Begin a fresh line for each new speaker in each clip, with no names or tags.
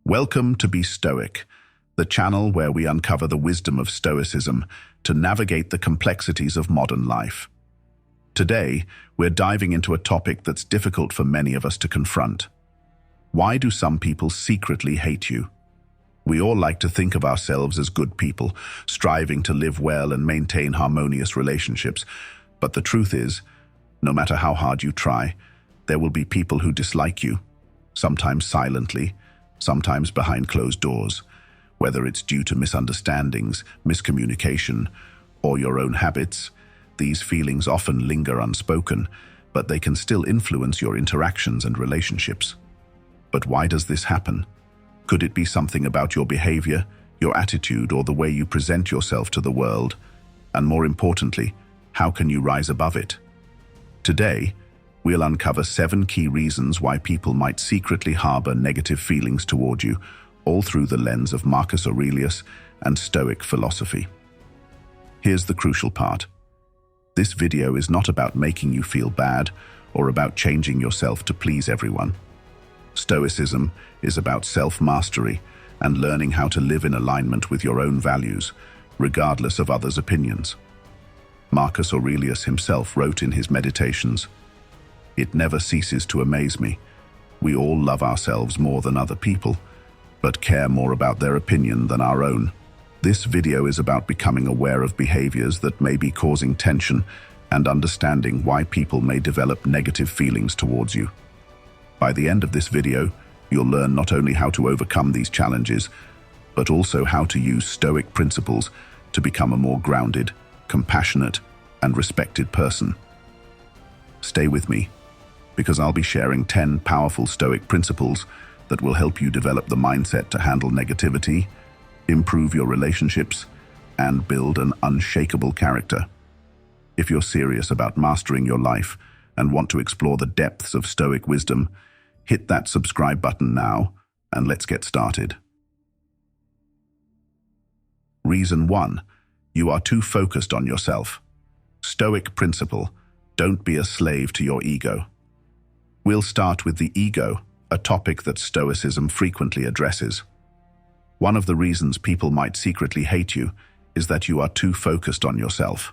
Welcome to Be Stoic, the channel where we uncover the wisdom of Stoicism to navigate the complexities of modern life. Today, we're diving into a topic that's difficult for many of us to confront. Why do some people secretly hate you? We all like to think of ourselves as good people, striving to live well and maintain harmonious relationships. But the truth is, no matter how hard you try, there will be people who dislike you, sometimes silently, sometimes behind closed doors. Whether it's due to misunderstandings, miscommunication, or your own habits, these feelings often linger unspoken, but they can still influence your interactions and relationships. But why does this happen? Could it be something about your behavior, your attitude, or the way you present yourself to the world? And more importantly, how can you rise above it? Today, we'll uncover 7 key reasons why people might secretly harbor negative feelings toward you, all through the lens of Marcus Aurelius and Stoic philosophy. Here's the crucial part. This video is not about making you feel bad or about changing yourself to please everyone. Stoicism is about self-mastery and learning how to live in alignment with your own values, regardless of others' opinions. Marcus Aurelius himself wrote in his Meditations, "It never ceases to amaze me. We all love ourselves more than other people, but care more about their opinion than our own." This video is about becoming aware of behaviors that may be causing tension and understanding why people may develop negative feelings towards you. By the end of this video, you'll learn not only how to overcome these challenges, but also how to use Stoic principles to become a more grounded, compassionate, and respected person. Stay with me, because I'll be sharing 10 powerful Stoic principles that will help you develop the mindset to handle negativity, improve your relationships, and build an unshakable character. If you're serious about mastering your life and want to explore the depths of Stoic wisdom, hit that subscribe button now, and let's get started. Reason 1. You are too focused on yourself. Stoic principle: don't be a slave to your ego. We'll start with the ego, a topic that Stoicism frequently addresses. One of the reasons people might secretly hate you is that you are too focused on yourself.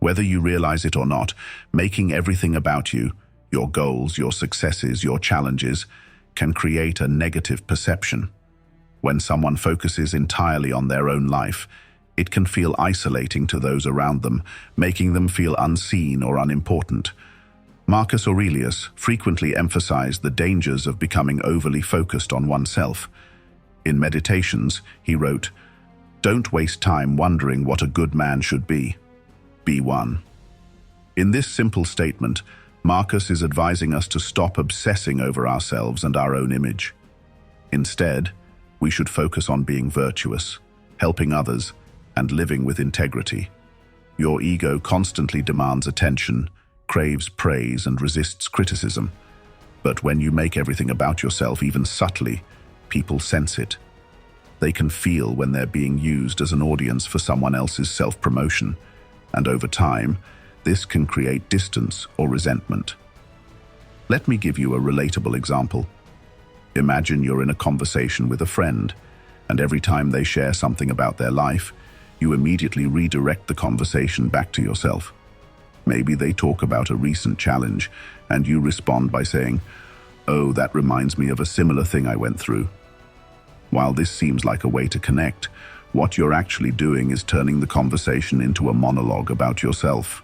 Whether you realize it or not, making everything about you, your goals, your successes, your challenges, can create a negative perception. When someone focuses entirely on their own life, it can feel isolating to those around them, making them feel unseen or unimportant. Marcus Aurelius frequently emphasized the dangers of becoming overly focused on oneself. In Meditations, he wrote, "Don't waste time wondering what a good man should be. Be one." In this simple statement, Marcus is advising us to stop obsessing over ourselves and our own image. Instead, we should focus on being virtuous, helping others, and living with integrity. Your ego constantly demands attention, craves praise, and resists criticism. But when you make everything about yourself, even subtly, people sense it. They can feel when they're being used as an audience for someone else's self-promotion, and over time, this can create distance or resentment. Let me give you a relatable example. Imagine you're in a conversation with a friend, and every time they share something about their life, you immediately redirect the conversation back to yourself. Maybe they talk about a recent challenge, and you respond by saying, "Oh, that reminds me of a similar thing I went through." While this seems like a way to connect, what you're actually doing is turning the conversation into a monologue about yourself.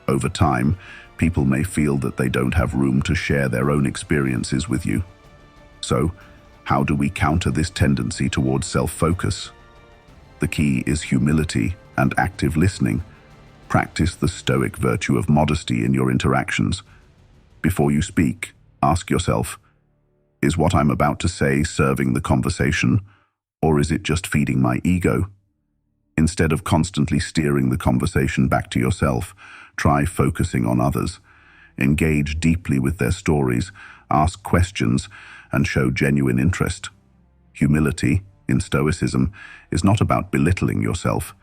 Over time, people may feel that they don't have room to share their own experiences with you. So, how do we counter this tendency towards self-focus? The key is humility and active listening. Practice the Stoic virtue of modesty in your interactions. Before you speak, ask yourself, is what I'm about to say serving the conversation, or is it just feeding my ego? Instead of constantly steering the conversation back to yourself, try focusing on others. Engage deeply with their stories, ask questions, and show genuine interest. Humility, in Stoicism, is not about belittling yourself.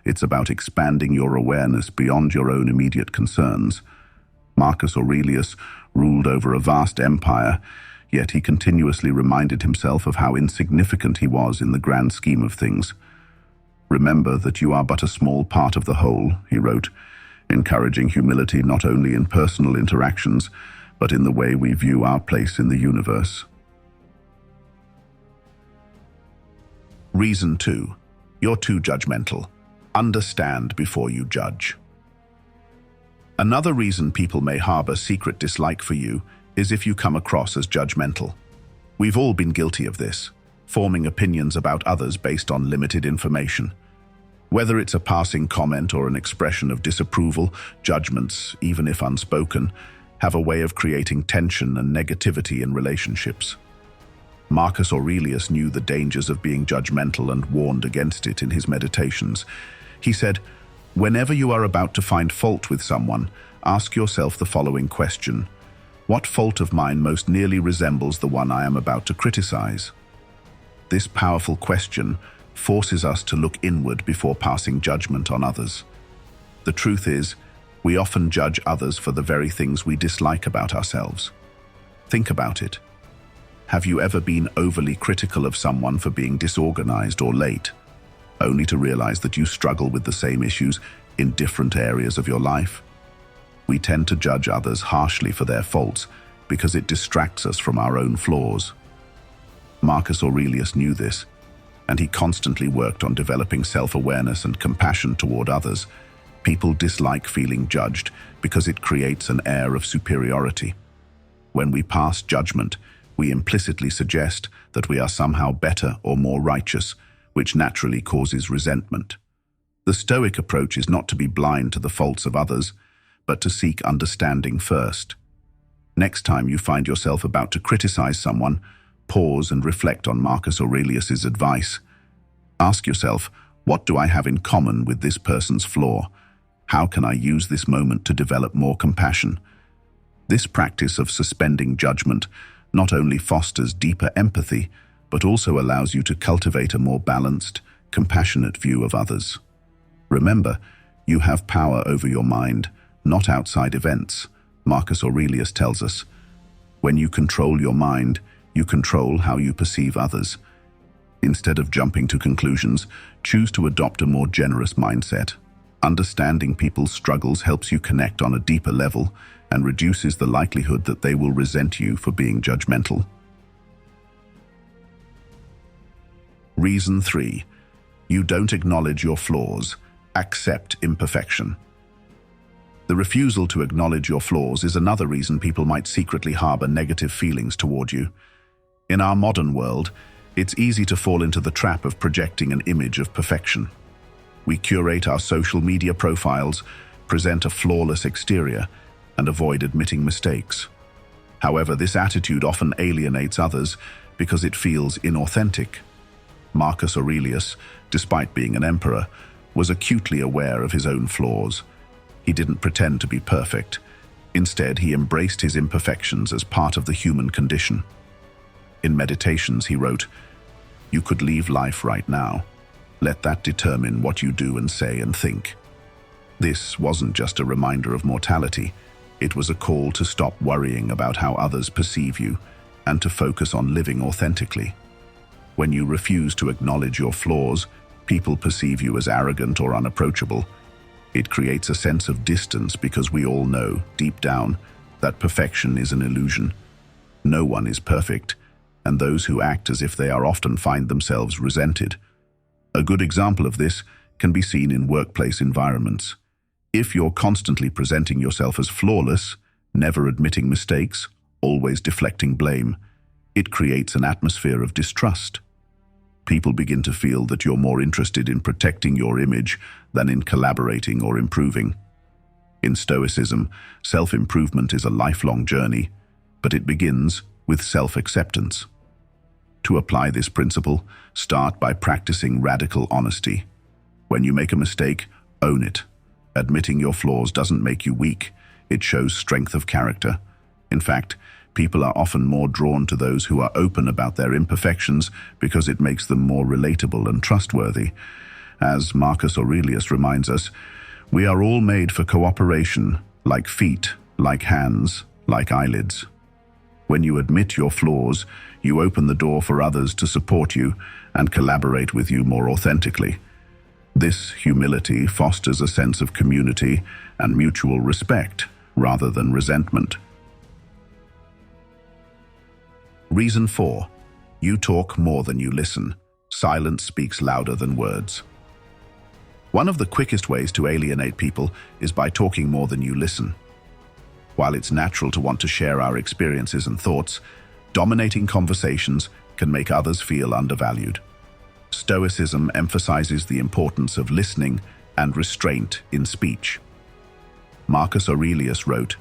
It's about expanding your awareness beyond your own immediate concerns. Marcus Aurelius ruled over a vast empire, yet he continuously reminded himself of how insignificant he was in the grand scheme of things. "Remember that you are but a small part of the whole," he wrote, encouraging humility not only in personal interactions, but in the way we view our place in the universe. Reason 2. You're too judgmental. Understand before you judge. Another reason people may harbor secret dislike for you is if you come across as judgmental. We've all been guilty of this, forming opinions about others based on limited information. Whether it's a passing comment or an expression of disapproval, judgments, even if unspoken, have a way of creating tension and negativity in relationships. Marcus Aurelius knew the dangers of being judgmental and warned against it in his Meditations. He said, "Whenever you are about to find fault with someone, ask yourself the following question: what fault of mine most nearly resembles the one I am about to criticize?" This powerful question forces us to look inward before passing judgment on others. The truth is, we often judge others for the very things we dislike about ourselves. Think about it. Have you ever been overly critical of someone for being disorganized or late, only to realize that you struggle with the same issues in different areas of your life? We tend to judge others harshly for their faults because it distracts us from our own flaws. Marcus Aurelius knew this, and he constantly worked on developing self-awareness and compassion toward others. People dislike feeling judged because it creates an air of superiority. When we pass judgment, we implicitly suggest that we are somehow better or more righteous, which naturally causes resentment. The Stoic approach is not to be blind to the faults of others, but to seek understanding first. Next time you find yourself about to criticize someone, pause and reflect on Marcus Aurelius's advice. Ask yourself, what do I have in common with this person's flaw? How can I use this moment to develop more compassion? This practice of suspending judgment not only fosters deeper empathy, but also allows you to cultivate a more balanced, compassionate view of others. Remember, you have power over your mind, not outside events. Marcus Aurelius tells us, when you control your mind, you control how you perceive others. Instead of jumping to conclusions, choose to adopt a more generous mindset. Understanding people's struggles helps you connect on a deeper level and reduces the likelihood that they will resent you for being judgmental. Reason 3. You don't acknowledge your flaws. Accept imperfection. The refusal to acknowledge your flaws is another reason people might secretly harbor negative feelings toward you. In our modern world, it's easy to fall into the trap of projecting an image of perfection. We curate our social media profiles, present a flawless exterior, and avoid admitting mistakes. However, this attitude often alienates others because it feels inauthentic. Marcus Aurelius, despite being an emperor, was acutely aware of his own flaws. He didn't pretend to be perfect. Instead, he embraced his imperfections as part of the human condition. In Meditations, he wrote, "You could leave life right now. Let that determine what you do and say and think." This wasn't just a reminder of mortality. It was a call to stop worrying about how others perceive you and to focus on living authentically. When you refuse to acknowledge your flaws, people perceive you as arrogant or unapproachable. It creates a sense of distance because we all know, deep down, that perfection is an illusion. No one is perfect, and those who act as if they are often find themselves resented. A good example of this can be seen in workplace environments. If you're constantly presenting yourself as flawless, never admitting mistakes, always deflecting blame, it creates an atmosphere of distrust. People begin to feel that you're more interested in protecting your image than in collaborating or improving. In Stoicism, self-improvement is a lifelong journey, but it begins with self-acceptance. To apply this principle, start by practicing radical honesty. When you make a mistake, own it. Admitting your flaws doesn't make you weak, it shows strength of character. In fact, people are often more drawn to those who are open about their imperfections because it makes them more relatable and trustworthy. As Marcus Aurelius reminds us, we are all made for cooperation, like feet, like hands, like eyelids. When you admit your flaws, you open the door for others to support you and collaborate with you more authentically. This humility fosters a sense of community and mutual respect rather than resentment. Reason 4. You talk more than you listen. Silence speaks louder than words. One of the quickest ways to alienate people is by talking more than you listen. While it's natural to want to share our experiences and thoughts, dominating conversations can make others feel undervalued. Stoicism emphasizes the importance of listening and restraint in speech. Marcus Aurelius wrote,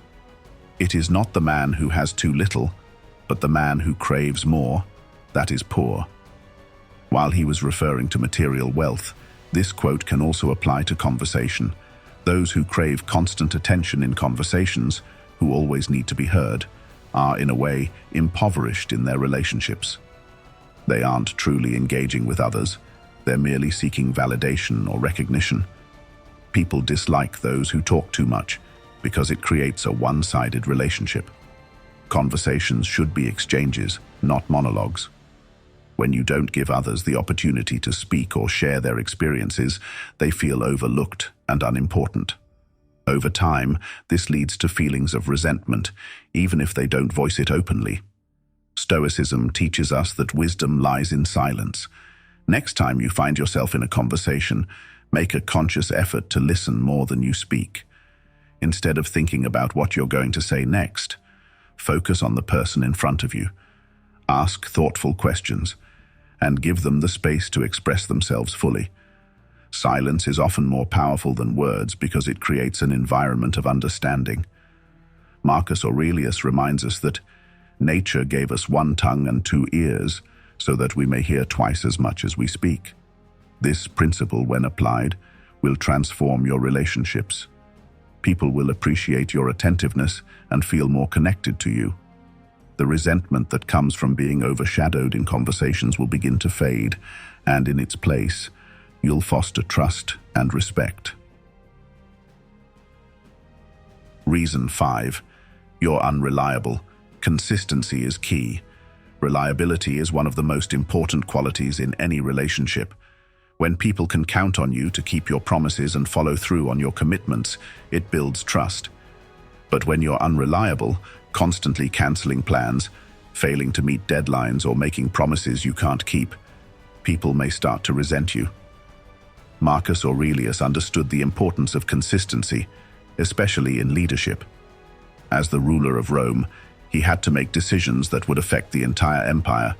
"It is not the man who has too little, but the man who craves more, that is poor." While he was referring to material wealth, this quote can also apply to conversation. Those who crave constant attention in conversations, who always need to be heard, are, in a way, impoverished in their relationships. They aren't truly engaging with others, they're merely seeking validation or recognition. People dislike those who talk too much because it creates a one-sided relationship. Conversations should be exchanges, not monologues. When you don't give others the opportunity to speak or share their experiences, they feel overlooked and unimportant. Over time, this leads to feelings of resentment, even if they don't voice it openly. Stoicism teaches us that wisdom lies in silence. Next time you find yourself in a conversation, make a conscious effort to listen more than you speak. Instead of thinking about what you're going to say next, focus on the person in front of you. Ask thoughtful questions and give them the space to express themselves fully. Silence is often more powerful than words because it creates an environment of understanding. Marcus Aurelius reminds us that nature gave us one tongue and two ears so that we may hear twice as much as we speak. This principle, when applied, will transform your relationships. People will appreciate your attentiveness and feel more connected to you. The resentment that comes from being overshadowed in conversations will begin to fade, and in its place, you'll foster trust and respect. Reason 5. You're unreliable. Consistency is key. Reliability is one of the most important qualities in any relationship. When people can count on you to keep your promises and follow through on your commitments, it builds trust. But when you're unreliable, constantly canceling plans, failing to meet deadlines, or making promises you can't keep, people may start to resent you. Marcus Aurelius understood the importance of consistency, especially in leadership. As the ruler of Rome, he had to make decisions that would affect the entire empire.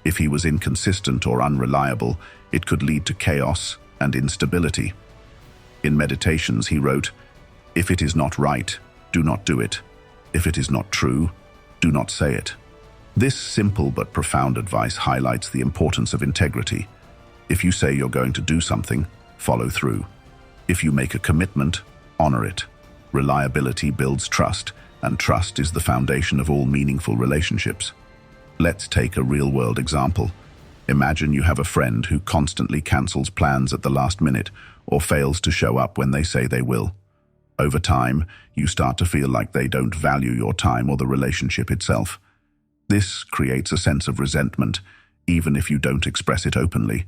If he was inconsistent or unreliable, it could lead to chaos and instability. In Meditations, he wrote, "If it is not right, do not do it. If it is not true, do not say it." This simple but profound advice highlights the importance of integrity. If you say you're going to do something, follow through. If you make a commitment, honor it. Reliability builds trust, and trust is the foundation of all meaningful relationships. Let's take a real-world example. Imagine you have a friend who constantly cancels plans at the last minute or fails to show up when they say they will. Over time, you start to feel like they don't value your time or the relationship itself. This creates a sense of resentment, even if you don't express it openly.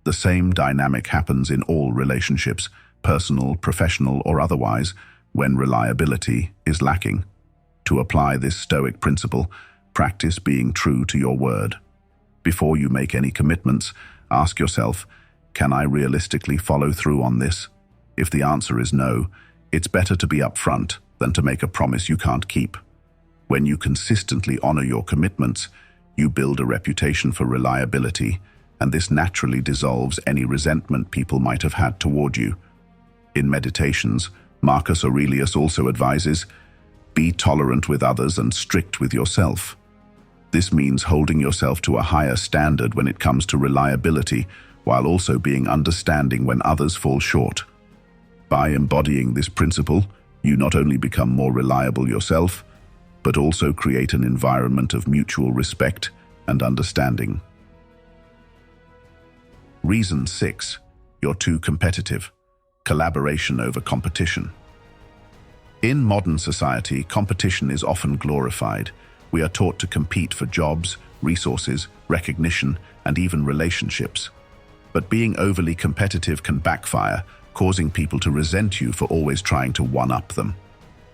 The same dynamic happens in all relationships, personal, professional, or otherwise, when reliability is lacking. To apply this Stoic principle, practice being true to your word. Before you make any commitments, ask yourself, can I realistically follow through on this? If the answer is no, it's better to be upfront than to make a promise you can't keep. When you consistently honor your commitments, you build a reputation for reliability, and this naturally dissolves any resentment people might have had toward you. In Meditations, Marcus Aurelius also advises, be tolerant with others and strict with yourself. This means holding yourself to a higher standard when it comes to reliability, while also being understanding when others fall short. By embodying this principle, you not only become more reliable yourself, but also create an environment of mutual respect and understanding. Reason 6. You're too competitive. Collaboration over competition. In modern society, competition is often glorified, We are taught to compete for jobs, resources, recognition, and even relationships. But being overly competitive can backfire, causing people to resent you for always trying to one-up them.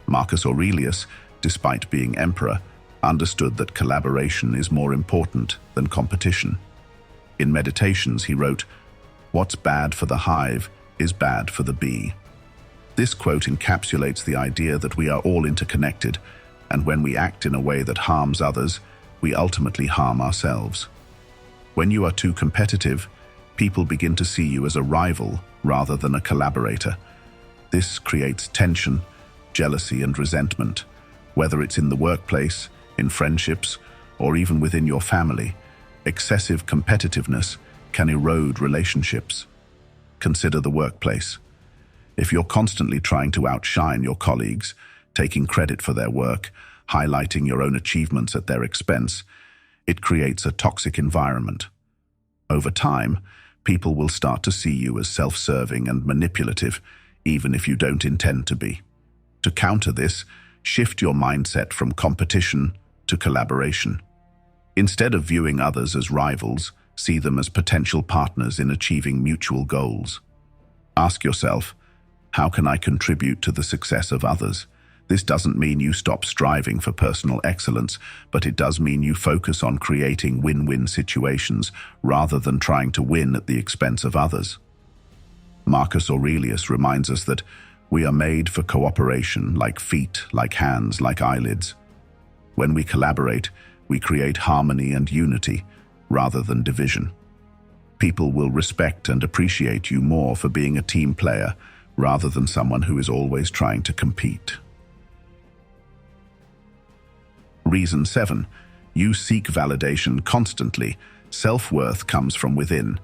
Marcus Aurelius, despite being emperor, understood that collaboration is more important than competition. In Meditations, he wrote, "What's bad for the hive is bad for the bee." This quote encapsulates the idea that we are all interconnected, and when we act in a way that harms others, we ultimately harm ourselves. When you are too competitive, people begin to see you as a rival rather than a collaborator. This creates tension, jealousy, and resentment, whether it's in the workplace, in friendships, or even within your family. Excessive competitiveness can erode relationships. Consider the workplace. If you're constantly trying to outshine your colleagues, taking credit for their work, highlighting your own achievements at their expense, it creates a toxic environment. Over time, people will start to see you as self-serving and manipulative, even if you don't intend to be. To counter this, shift your mindset from competition to collaboration. Instead of viewing others as rivals, see them as potential partners in achieving mutual goals. Ask yourself, how can I contribute to the success of others? This doesn't mean you stop striving for personal excellence, but it does mean you focus on creating win-win situations rather than trying to win at the expense of others. Marcus Aurelius reminds us that we are made for cooperation, like feet, like hands, like eyelids. When we collaborate, we create harmony and unity rather than division. People will respect and appreciate you more for being a team player rather than someone who is always trying to compete. Reason 7. You seek validation constantly. Self-worth comes from within.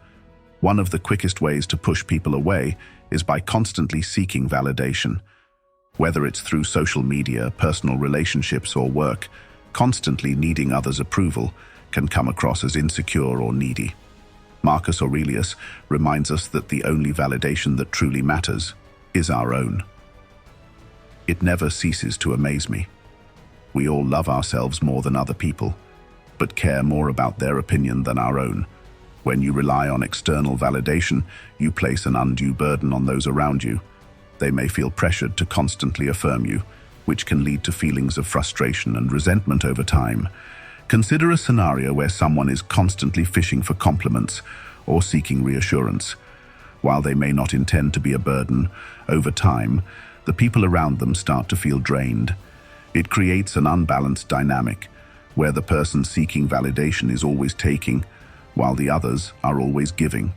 One of the quickest ways to push people away is by constantly seeking validation. Whether it's through social media, personal relationships, or work, constantly needing others' approval can come across as insecure or needy. Marcus Aurelius reminds us that the only validation that truly matters is our own. It never ceases to amaze me. We all love ourselves more than other people, but care more about their opinion than our own. When you rely on external validation, you place an undue burden on those around you. They may feel pressured to constantly affirm you, which can lead to feelings of frustration and resentment over time. Consider a scenario where someone is constantly fishing for compliments or seeking reassurance. While they may not intend to be a burden, over time, the people around them start to feel drained. It creates an unbalanced dynamic, where the person seeking validation is always taking, while the others are always giving.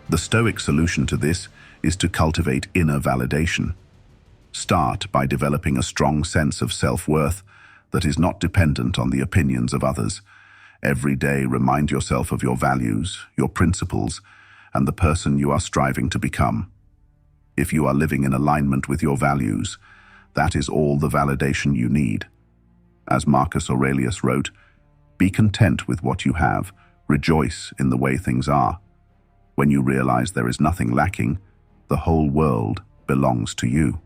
The Stoic solution to this is to cultivate inner validation. Start by developing a strong sense of self-worth that is not dependent on the opinions of others. Every day, remind yourself of your values, your principles, and the person you are striving to become. If you are living in alignment with your values, that is all the validation you need. As Marcus Aurelius wrote, "Be content with what you have, rejoice in the way things are." When you realize there is nothing lacking, the whole world belongs to you.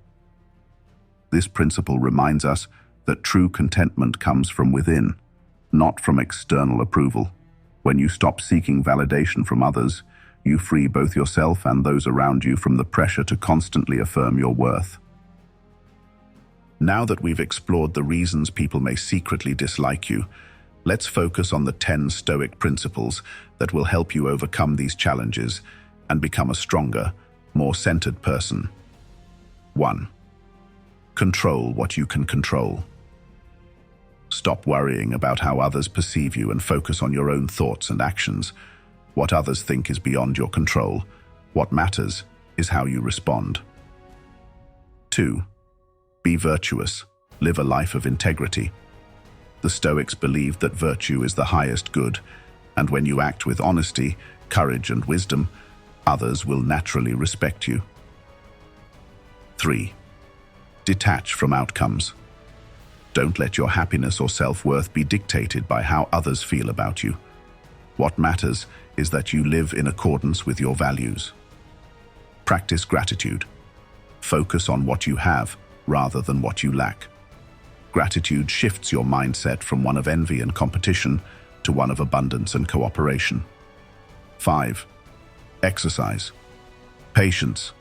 This principle reminds us that true contentment comes from within, not from external approval. When you stop seeking validation from others, you free both yourself and those around you from the pressure to constantly affirm your worth. Now that we've explored the reasons people may secretly dislike you, let's focus on the 10 Stoic principles that will help you overcome these challenges and become a stronger, more centered person. 1. Control what you can control. Stop worrying about how others perceive you and focus on your own thoughts and actions. What others think is beyond your control. What matters is how you respond. 2. Be virtuous. Live a life of integrity. The Stoics believed that virtue is the highest good, and when you act with honesty, courage, and wisdom, others will naturally respect you. 3. Detach from outcomes. Don't let your happiness or self-worth be dictated by how others feel about you. What matters is that you live in accordance with your values. Practice gratitude. Focus on what you have rather than what you lack. Gratitude shifts your mindset from one of envy and competition to one of abundance and cooperation. 5. Exercise. Patience.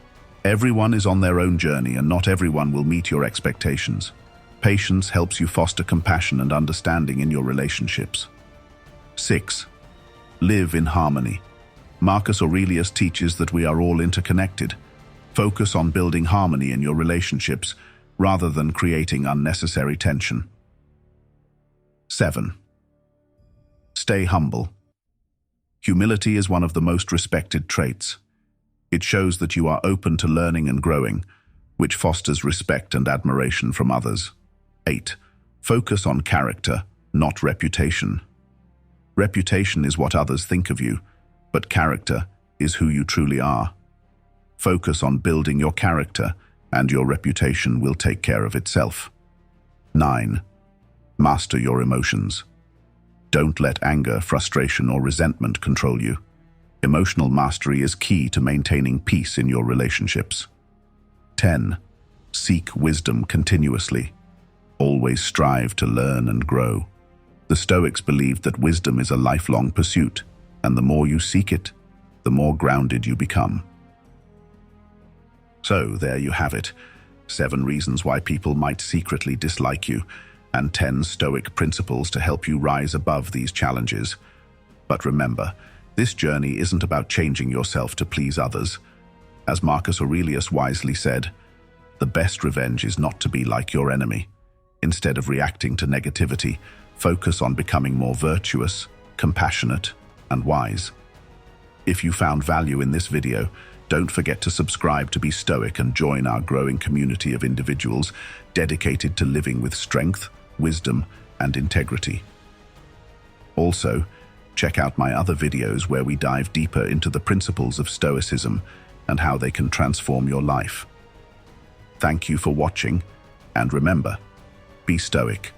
Everyone is on their own journey and not everyone will meet your expectations. Patience helps you foster compassion and understanding in your relationships. 6. Live in harmony. Marcus Aurelius teaches that we are all interconnected. Focus on building harmony in your relationships rather than creating unnecessary tension. 7. Stay humble. Humility is one of the most respected traits. It shows that you are open to learning and growing, which fosters respect and admiration from others. 8. Focus on character, not reputation. Reputation is what others think of you, but character is who you truly are. Focus on building your character, and your reputation will take care of itself. 9. Master your emotions. Don't let anger, frustration, or resentment control you. Emotional mastery is key to maintaining peace in your relationships. 10. Seek wisdom continuously. Always strive to learn and grow. The Stoics believed that wisdom is a lifelong pursuit, and the more you seek it, the more grounded you become. So, there you have it. 7 reasons why people might secretly dislike you, and 10 Stoic principles to help you rise above these challenges. But remember, this journey isn't about changing yourself to please others. As Marcus Aurelius wisely said, the best revenge is not to be like your enemy. Instead of reacting to negativity, focus on becoming more virtuous, compassionate, and wise. If you found value in this video, don't forget to subscribe to be Stoic and join our growing community of individuals dedicated to living with strength, wisdom, and integrity. Also, check out my other videos where we dive deeper into the principles of Stoicism and how they can transform your life. Thank you for watching, and remember, be Stoic.